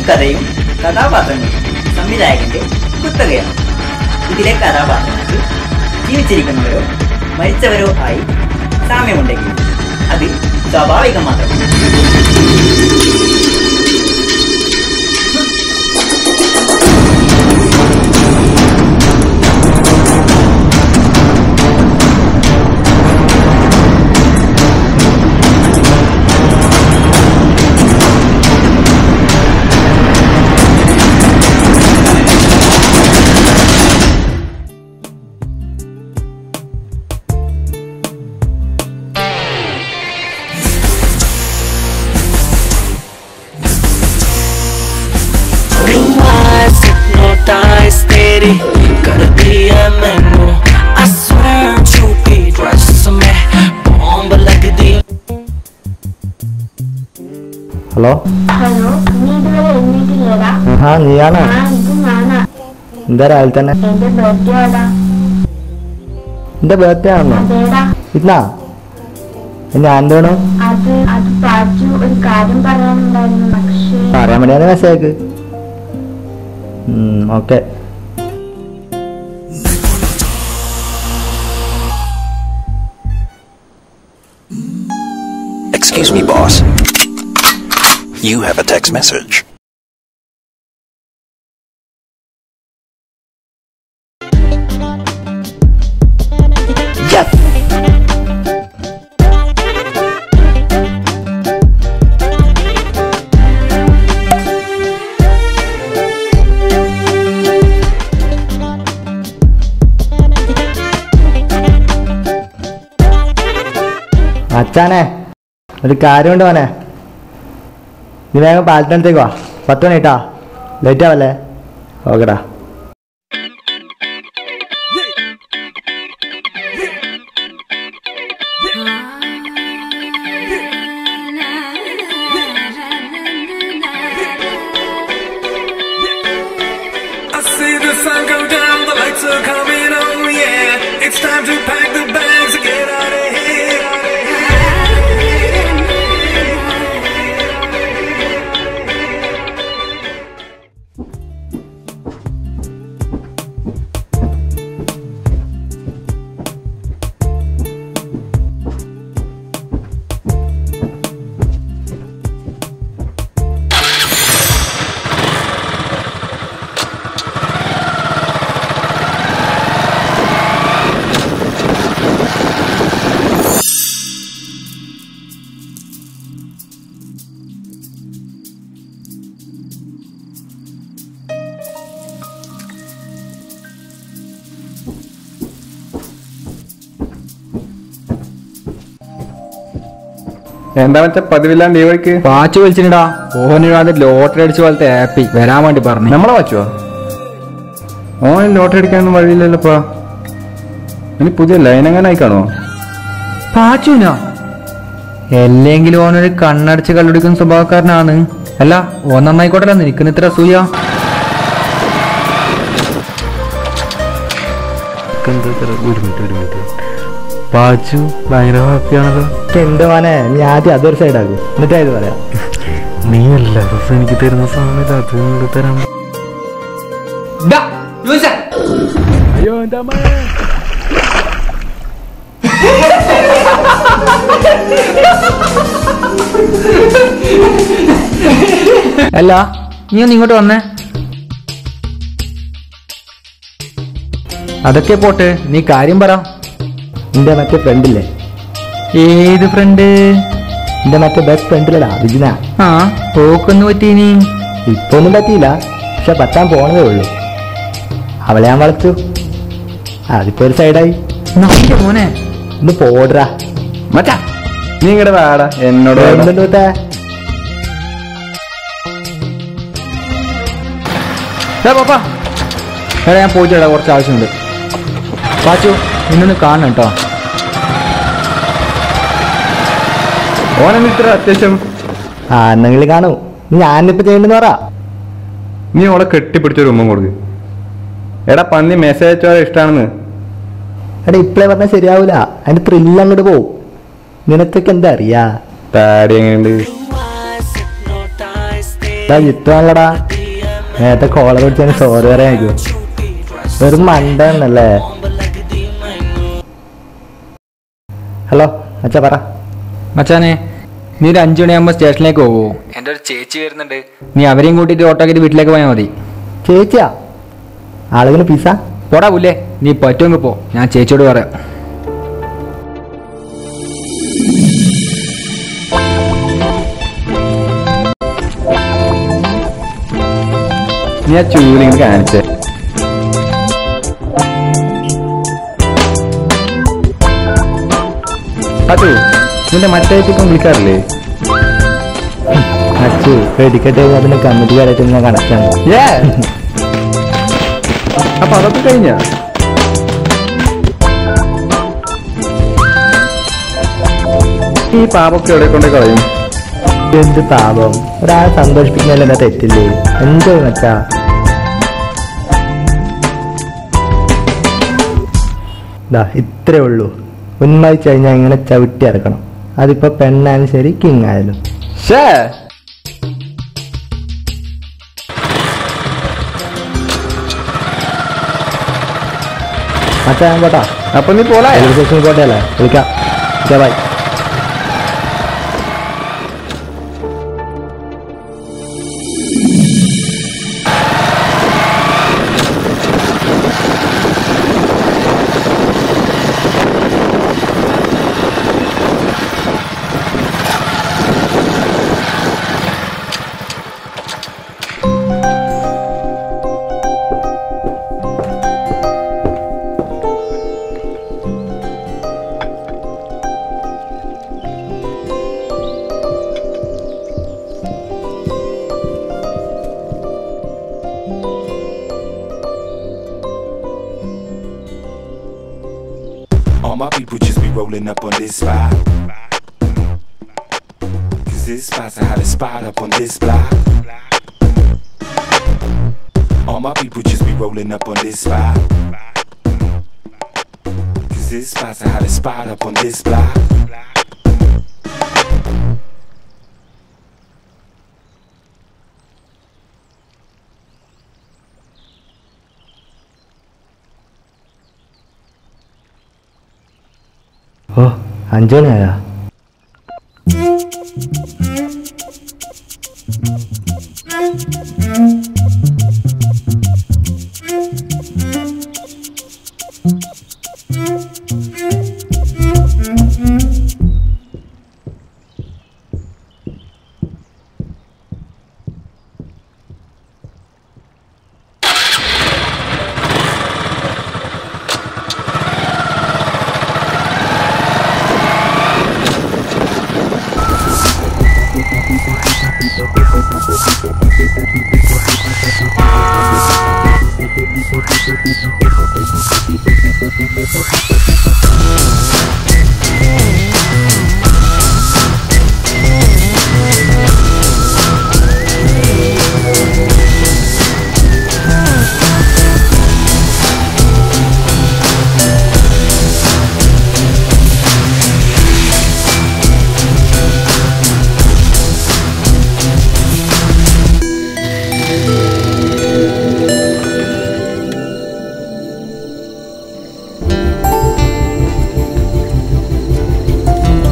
കഥയും കഥാപാത്രങ്ങളും സംവിധായകന്റെ കുത്തകയാണ്. ഇതിലെ കഥാപാത്രങ്ങൾക്ക് ജീവിച്ചിരിക്കുന്നവരോ മരിച്ചവരോ ആയി സാമ്യമുണ്ടെങ്കിൽ അത് സ്വാഭാവികം മാത്രമാണ്. ഹലോ നീയാണോ? എന്താ രാവിലെ തന്നെ? എന്റെ ബർത്ത്ഡേ ആണോ ഇന്നാ? ഞാൻ എന്താണ് പറയാൻ വേണ്ടിയാണ് message. Okay. Excuse me, boss. You have a text message. Yes. അച്ഛാനെ ഒരു കാര്യമുണ്ട് മോനെ. നീ വേഗം പാലത്തിനടുത്തേക്ക് വാ. 10 മണിട്ടാ, ലേറ്റ് ആവല്ലേ? ഓക്കെടാ. എന്താ വെച്ചാ പതിവില്ലാണ്ട് ഈ വഴിക്ക് പാച്ചു വിളിച്ചിട്ടാ. ഓന് ലോട്ടറി അടിച്ച പോലത്തെ ഹാപ്പി വരാൻ വേണ്ടി പറഞ്ഞു. നമ്മളെ വാച്ചുവാ? ഓൻ ലോട്ടറി അടിക്കാനൊന്നും വഴിയില്ലല്ലോപ്പാ. ഇനി പുതിയ ലൈൻ എങ്ങനെ ആയിക്കാണോ? പാച്ചുവിനോ? അല്ലെങ്കിലും ഓനൊരു കണ്ണടച്ച് കള്ളുടിക്കുന്ന സ്വഭാവക്കാരനാണ്. അല്ല ഓൻ നന്നായിക്കോട്ടല്ല, നിനക്കുന്ന ഇത്ര അസൂയ. ഒരു മിനിറ്റ്. പാച്ചു ഭയങ്കര ഹാപ്പിയാണല്ലോ. എന്റെ മോനെ, നീ ആദ്യം അതൊരു സൈഡാകും, എന്നിട്ടായത് പറയാം. നീ എല്ലാ ദിവസം എനിക്ക് തരുന്ന സമയത്ത് അത് തരാൻ. അയ്യോ എന്റെ അമ്മ. അല്ല നീ ഒന്ന് ഇങ്ങോട്ട് വന്നേ. അതൊക്കെ പോട്ടെ, നീ കാര്യം പറ. എന്റെ മറ്റേ ഫ്രണ്ടില്ലേ? ഏത് ഫ്രണ്ട്? എന്റെ മറ്റേ ബെസ്റ്റ് ഫ്രണ്ടിലടാ, വിജിന. ആ, പോക്കൊന്നു പറ്റീനി? ഇപ്പൊ ഒന്നും പറ്റിയില്ല, പക്ഷെ പറ്റാൻ പോണതേ ഉള്ളൂ. അവളെ ഞാൻ വളച്ചു, അതിപ്പോ ഒരു സൈഡായി. മോനെ ഒന്ന് പോടാ മച്ചാ. നീ ഇങ്ങടെ വാടാ, എന്നോട് എന്തുണ്ട്? പാപ്പാ ഞാൻ പോയിട്ടാ, കുറച്ച് ആവശ്യമുണ്ട്. പാച്ചു നിന്നൊന്ന് കാണണം കേട്ടോ. ഓനെന്ന് ഇത്ര അത്യാവശ്യം? ആ എന്നെങ്കിൽ കാണൂ. ഞാനിപ്പോ ചെയ്യണ്ടെന്ന് പറ. നീ ഓളെ കെട്ടിപ്പിടിച്ചൊരു ഉമ്മ കൊടുക്ക്. എടാ പന്നി മെസ്സേജ് അയച്ചോളെ ഇഷ്ടാണെന്ന്. എടാ ഇപ്പളേ പറഞ്ഞാൽ ശരിയാവൂല, അതിന്റെ ത്രില്ല് അങ്ങോട്ട് പോവും. നിനക്കൊക്കെ എന്താ അറിയാ? താടി എങ്ങനെയുണ്ട്? ജിത്തുവാണല്ലടാ. നേരത്തെ കോളർ പിടിച്ചാൽ സോറി പറയാനിരിക്കും. വെറും മണ്ടന്നല്ലേ. ഹലോ അച്ഛാ പറ. മച്ചാനെ, നീ ഒരു 5 മണിയാകുമ്പോൾ സ്റ്റേഷനിലേക്ക് പോകൂ. എൻ്റെ ഒരു ചേച്ചി വരുന്നുണ്ട്. നീ അവരെയും കൂട്ടിയിട്ട് ഓട്ടോ ആക്കിയിട്ട് വീട്ടിലേക്ക് പോയാൽ മതി. ചേച്ചിയാ? ആളുകൾ പിസ പോടാ പുല്ലേ, നീ പറ്റുമെങ്കിൽ പോ, ഞാൻ ചേച്ചിയോട് പറയാം. നീ ആ ചൂലിങ്ങനെ കാണിച്ചേ. അതു നിന്റെ മറ്റേ ഇപ്പം വിളിക്കാറില്ലേ? അച്ചു വെടിക്കെട്ട് കഴിഞ്ഞാൽ പിന്നെ കമ്മിറ്റിക്കാരായിട്ട് ഞാൻ കണക്റ്റാണ്. അപ്പൊ അതൊക്കെ കഴിഞ്ഞ ഈ പാപൊക്കെ എവിടെ കൊണ്ട് കളയും? എന്ത് പാപം, ഒരാളെ സന്തോഷിപ്പിക്കുന്നതിൽ എന്താ തെറ്റില്ലേ? എന്തോ മച്ചാ. ഇത്രേ ഉള്ളൂ. ഉന്മതിച്ച് കഴിഞ്ഞാൽ ഇങ്ങനെ ചവിട്ടി ഇറക്കണം. അതിപ്പോ പെണ്ണായാലും ശരി, കിങ് ആയാലും. മച്ചാ ഞാൻ പോട്ടാ. അപ്പൊ നീ പോലാ? സ്റ്റേഷനിൽ പോട്ടെയല്ലേ, വിളിക്കാം. By. All my people just be rolling up on this spot. Cause this spot's the hottest spot up on this block. All my people just be rolling up on this spot. Cause this spot's the hottest spot up on this block. ഓ 5 മണിയായാ?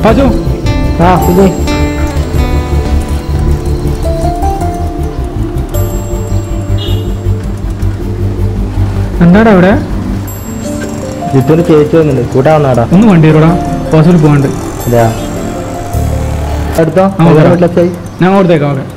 പാജു, സുജയ് എന്താടാ അവിടെ? ജിത്തുവിന് ചേച്ചി വന്നിട്ടുണ്ട്, കൂട്ടാ വന്നാടാ. ഒന്ന് വണ്ടി കയറോടാ, ഹോസ്പിറ്റലിൽ പോകാണ്ട്. അതെയാ? അടുത്തോ വീട്ടിലെത്തായി ഞാൻ കൊടുത്തേക്കാം. ഓക്കെ.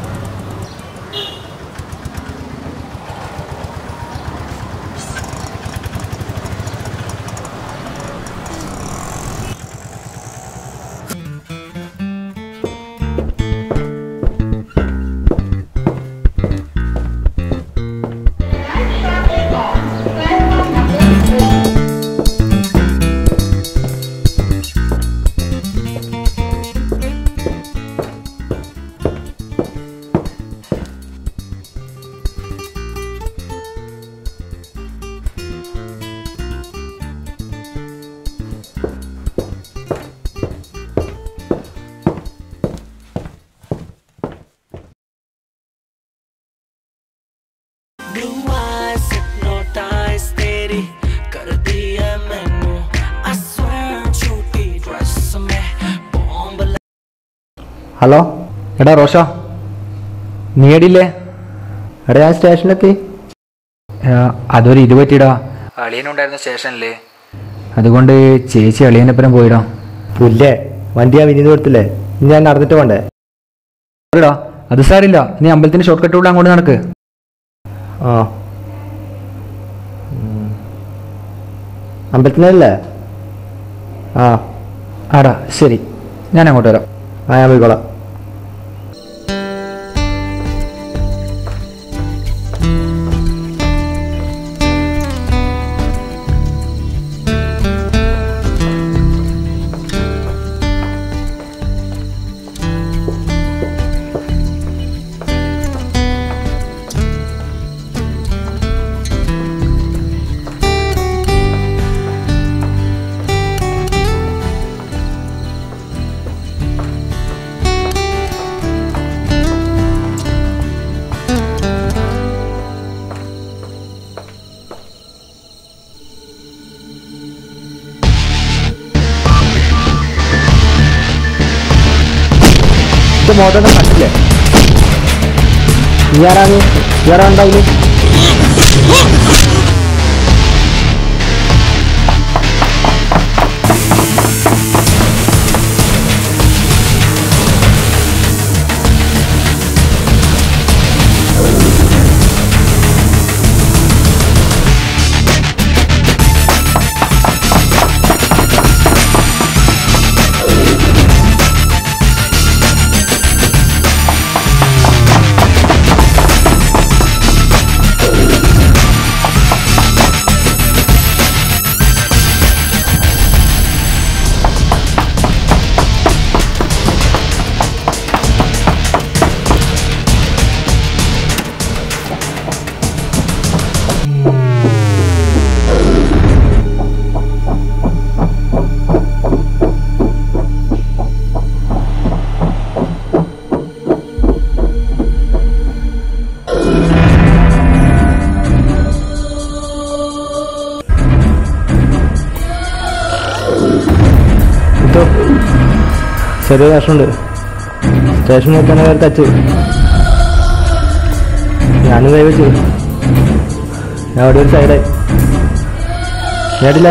ഹലോ. എടാ റോഷ, നീ എടിയില്ലേ? എടാ ഞാൻ സ്റ്റേഷനിലെത്തി. അതൊരു ഇത് പറ്റിയിടാ. അളിയനുണ്ടായിരുന്ന സ്റ്റേഷനില്ലേ, അതുകൊണ്ട് ചേച്ചി അളിയനപ്പുറം പോയിടാ. പുല്ലേ, വണ്ടി ഞാൻ വിനീത് കൊടുത്തില്ലേ, ഇനി ഞാൻ നടന്നിട്ട് പോണ്ടേ? ടാ അത് സാരില്ല, നീ അമ്പലത്തിന്റെ ഷോർട്ട് കട്ട് കൂടെ അങ്ങോട്ട് നടക്ക്. ആ അമ്പലത്തിനല്ലേ? ആ ആടാ ശരി, ഞാൻ അങ്ങോട്ട് വരാം. ആ ഞാൻ പോയിക്കോളാം. മോട്ടൊന്നും കണ്ടില്ലേ? ഇയാളാണ് ഉണ്ടാവില്ലേ? ചെറിയ പ്രശ്നമുണ്ട്. സ്റ്റേഷനിൽ തന്നെ വേറെ തച്ചു. ഞാനും കൈവച്ചു. ഞാൻ അവിടെ ഒരു സൈഡായി കേട്ടില്ല.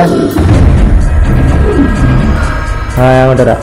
ആ ഞാൻ കൊണ്ടുവരാം.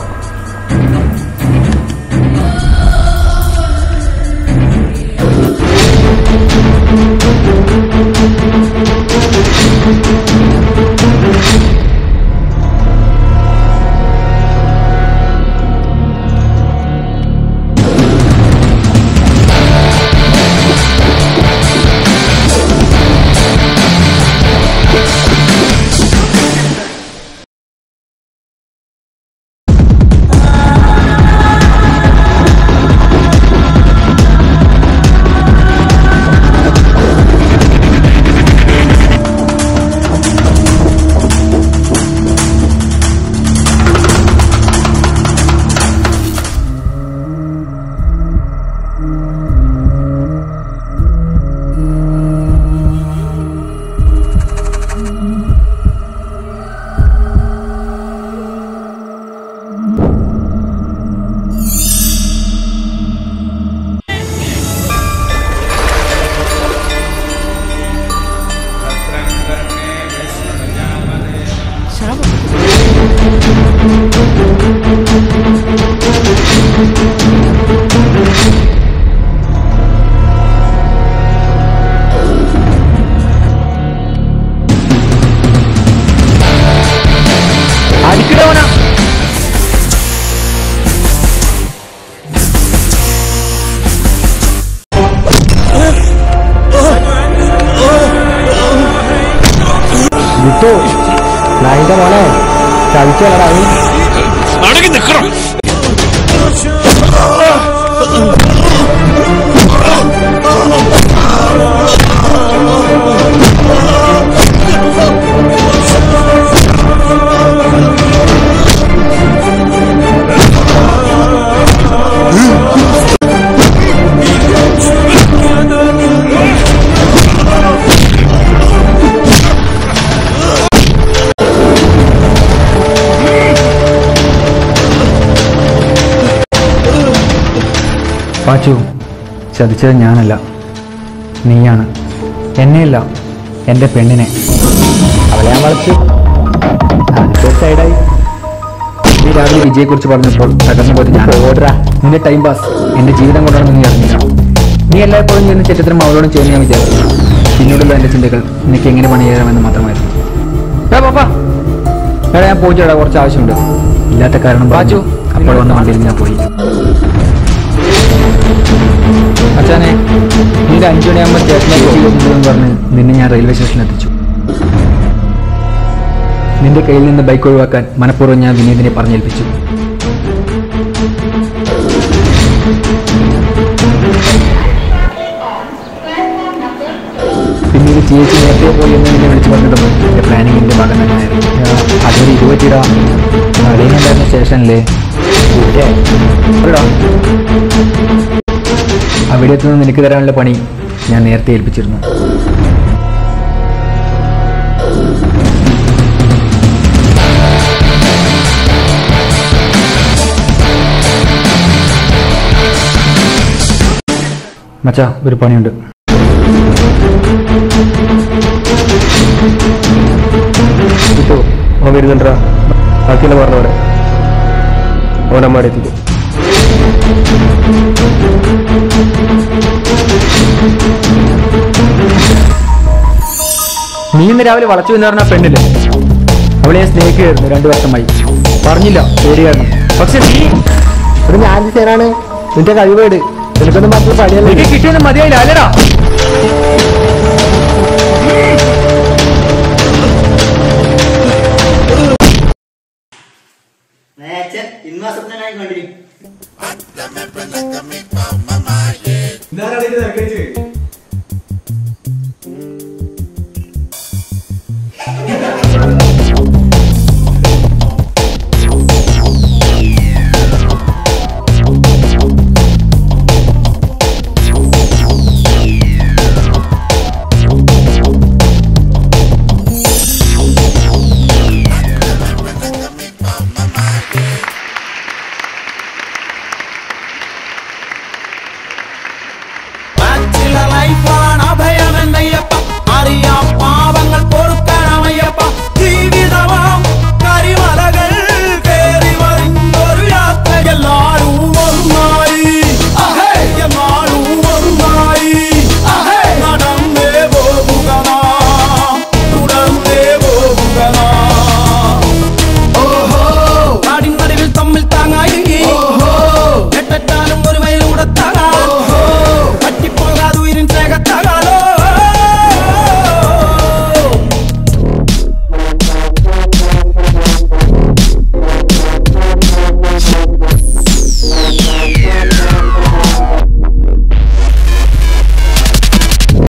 നായിന്റെ മോനെ ചതിച്ചു കളറായി. പാച്ചു, ചതിച്ചത് ഞാനല്ല, നീയാണ്. എന്നെയല്ല, എൻ്റെ പെണ്ണിനെ. അവളെ ഞാൻ വളച്ചു, അതിപ്പോ സൈഡായി. നീ രാവിലെ വിജയെക്കുറിച്ച് പറഞ്ഞപ്പോൾ തകർന്നു പോയത് ഞാൻ. ഓർഡറാ. നിന്റെ ടൈം പാസ് എൻ്റെ ജീവിതം കൊണ്ടാണെന്ന് നീ അറിഞ്ഞില്ല. നീ എല്ലായ്പ്പോഴും ചെയ്യുന്ന ചെറ്റത്തരം അവളോടും ചെയ്യുന്ന ഞാൻ വിചാരിച്ചു. പിന്നീടുള്ള എൻ്റെ ചിന്തകൾ നിനക്ക് എങ്ങനെ പണി ചെയ്യാമെന്ന് മാത്രമായിരുന്നു. പാപ്പാ, എടാ ഞാൻ പോയിട്ടാ, കുറച്ച് ആവശ്യമുണ്ട്. ഇല്ലാത്ത കാരണം പാച്ചു അപ്പോൾ വന്ന വണ്ടിയിൽ ഞാൻ പോയി. അച്ഛനെ, നീ 5 മണിയാകുമ്പോൾ സ്റ്റേഷനിലേക്ക് പോകുന്നുണ്ടെന്ന് പറഞ്ഞ് നിന്നെ ഞാൻ റെയിൽവേ സ്റ്റേഷനിൽ എത്തിച്ചു. നിന്റെ കയ്യിൽ നിന്ന് ബൈക്ക് ഒഴിവാക്കാൻ മനഃപൂർവ്വം ഞാൻ വിനീതിനെ പറഞ്ഞേൽപ്പിച്ചു. പിന്നീട് ചേച്ചി നേരത്തെ പോയി എന്ന് നിന്നെ വിളിച്ചു പറഞ്ഞിട്ടും എൻ്റെ പ്ലാനിങ്ങിൻ്റെ ഭാഗം തന്നെയായിരുന്നു. അതൊരു 20 രൂപ അടയുന്നുണ്ടായിരുന്ന സ്റ്റേഷനിലെ അവിടെ എത്തുന്ന നിനക്ക് തരാനുള്ള പണി ഞാൻ നേരത്തെ ഏൽപ്പിച്ചിരുന്നു. മച്ചാ, ഒരു പണിയുണ്ട്. കിട്ടോ അവൻ വരുന്നുണ്ടാ, ബാക്കിയുള്ള പറഞ്ഞവിടെ അവൻ അമ്മാടെ എത്തിക്കും. നീ ഇന്ന് രാവിലെ വളച്ചു എന്ന് പറഞ്ഞ പെണ്ണില്ലേ, അവളെ ഞാൻ സ്നേഹിക്കുകയായിരുന്നു 2 വർഷമായി. പറഞ്ഞില്ല പേടി കാരണം. പക്ഷെ നീ ഒരു ഞാൻ ചേരാണ് നിന്റെ കഴിവേട്. എനിക്കൊന്നും മാത്രം പണിയല്ലേ. എനിക്ക് കിട്ടിയൊന്നും മതിയായില്ല അല്ലടാ. അച്ഛൻ ഇൻവാസത്തിനായി കൊണ്ടിരിക്കും.